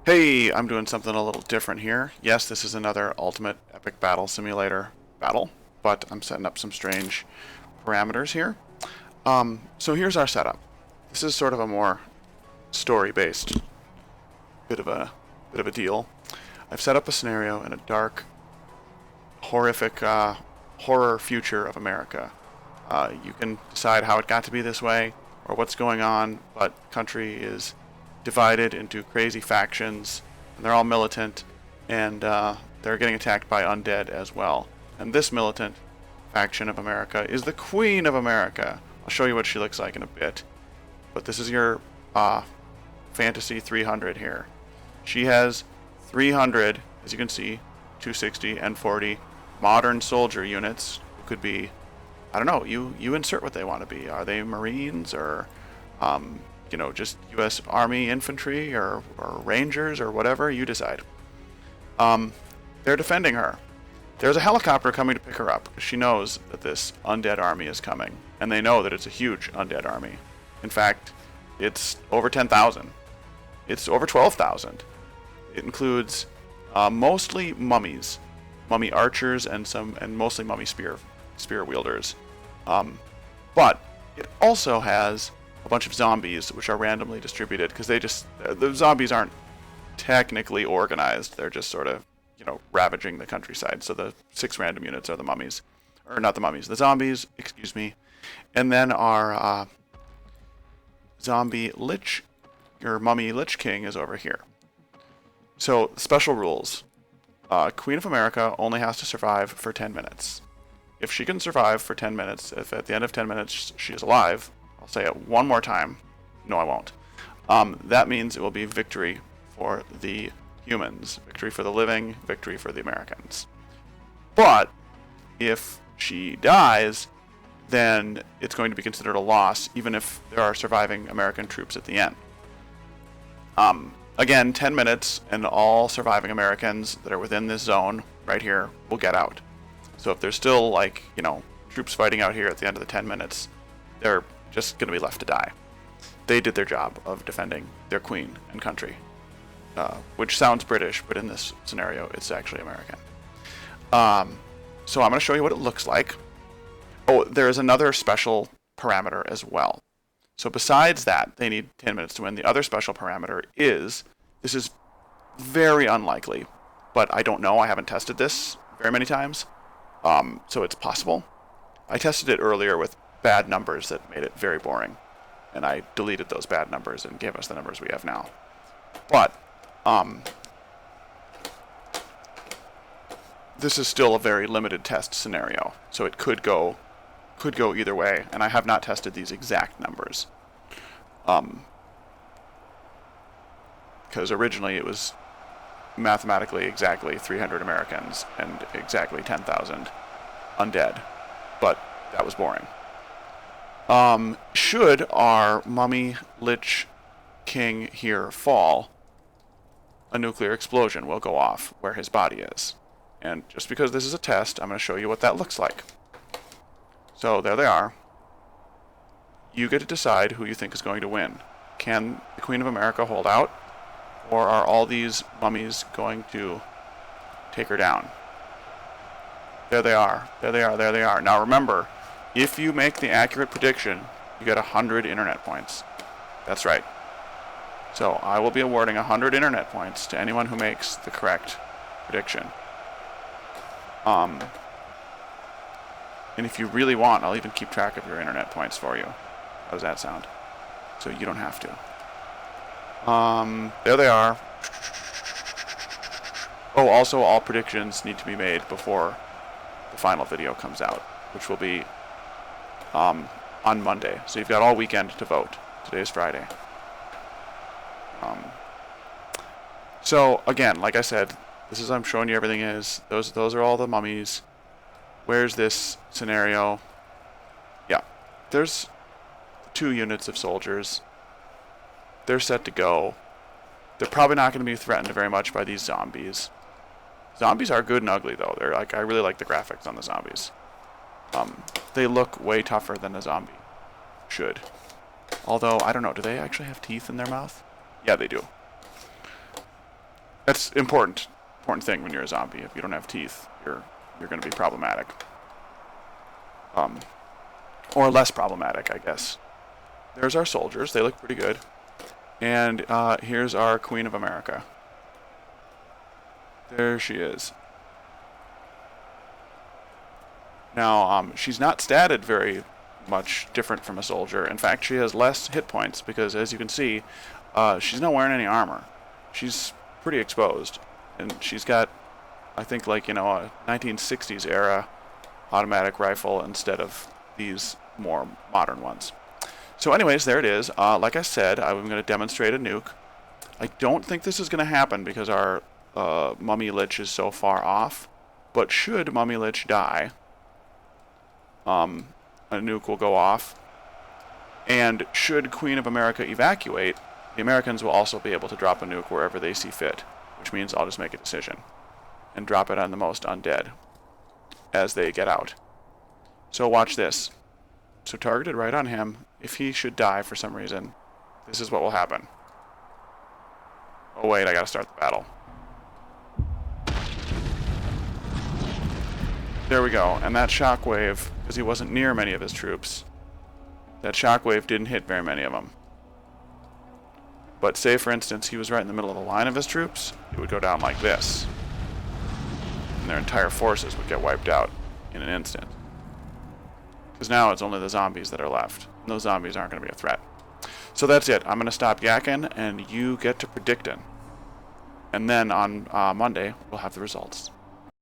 Hey, I'm doing something a little different here. Yes, this is another Ultimate Epic Battle Simulator battle, but I'm setting up some strange parameters here. So here's our setup. This is sort of a more story-based bit of a deal. I've set up a scenario in a dark, horrific, horror future of America. You can decide how it got to be this way or what's going on, but the country is divided into crazy factions, and they're all militant, and they're getting attacked by undead as well. And this militant faction of America is the Queen of America. I'll show you what she looks like in a bit. But this is your Fantasy 300 here. She has 300, as you can see, 260 and 40 modern soldier units, who could be, I don't know, you insert what they want to be. Are they Marines or just U.S. Army infantry or Rangers or whatever, you decide. They're defending her. There's a helicopter coming to pick her up because she knows that this undead army is coming, and they know that it's a huge undead army. In fact, it's over 10,000. It's over 12,000. It includes mostly mummies, mummy archers, and mostly mummy spear wielders. But it also has a bunch of zombies which are randomly distributed because the zombies aren't technically organized. They're just sort of, ravaging the countryside. So the 6 random units are the mummies, or not the mummies, the zombies, excuse me. And then our zombie lich, your mummy lich king, is over here. So special rules. Queen of America only has to survive for 10 minutes. If she can survive for 10 minutes, if at the end of 10 minutes she is alive, I'll say it one more time. No, I won't. That means it will be victory for the humans, victory for the living, victory for the Americans. But if she dies, then it's going to be considered a loss, even if there are surviving American troops at the end. Again, 10 minutes, and all surviving Americans that are within this zone right here will get out. So if there's still, troops fighting out here at the end of the 10 minutes, they're just going to be left to die. They did their job of defending their queen and country, which sounds British, but in this scenario, it's actually American. So I'm going to show you what it looks like. Oh, there's another special parameter as well. So besides that, they need 10 minutes to win. The other special parameter is, this is very unlikely, but I don't know. I haven't tested this very many times, so it's possible. I tested it earlier with bad numbers that made it very boring, and I deleted those bad numbers and gave us the numbers we have now. But this is still a very limited test scenario, so it could go either way, and I have not tested these exact numbers, because originally it was mathematically exactly 300 Americans and exactly 10,000 undead, but that was boring. Should our mummy lich king here fall, a nuclear explosion will go off where his body is. And just because this is a test, I'm going to show you what that looks like. So there they are. You get to decide who you think is going to win. Can the Queen of America hold out? Or are all these mummies going to take her down? There they are. There they are. There they are. Now remember, if you make the accurate prediction, you get 100 internet points. That's right. So I will be awarding 100 internet points to anyone who makes the correct prediction. And if you really want, I'll even keep track of your internet points for you. How does that sound? So you don't have to. There they are. Oh, also all predictions need to be made before the final video comes out, which will be on Monday. So you've got all weekend to vote. Today's Friday. So again, like I said, this is, I'm showing you everything is. Those are all the mummies. Where's this scenario? Yeah, there's 2 units of soldiers. They're set to go. They're probably not going to be threatened very much by these zombies. Zombies are good and ugly though. They're I really like the graphics on the zombies. They look way tougher than a zombie should. Although I don't know, do they actually have teeth in their mouth? Yeah, they do. That's important thing when you're a zombie. If you don't have teeth, you're going to be problematic. Or less problematic, I guess. There's our soldiers. They look pretty good. And here's our Queen of America. There she is. Now, she's not statted very much different from a soldier. In fact, she has less hit points because, as you can see, she's not wearing any armor. She's pretty exposed. And she's got, I think, like, you know, a 1960s era automatic rifle instead of these more modern ones. So anyways, there it is. Like I said, I'm going to demonstrate a nuke. I don't think this is going to happen because our Mummy Lich is so far off. But should Mummy Lich die, a nuke will go off. And should Queen of America evacuate, the Americans will also be able to drop a nuke wherever they see fit. Which means I'll just make a decision and drop it on the most undead as they get out. So watch this. So targeted right on him. If he should die for some reason, this is what will happen. Oh wait, I gotta start the battle. There we go. And that shockwave, because he wasn't near many of his troops, that shockwave didn't hit very many of them. But say, for instance, he was right in the middle of the line of his troops, it would go down like this. And their entire forces would get wiped out in an instant. Because now it's only the zombies that are left. And those zombies aren't going to be a threat. So that's it. I'm going to stop yakking, and you get to predicting. And then on Monday, we'll have the results.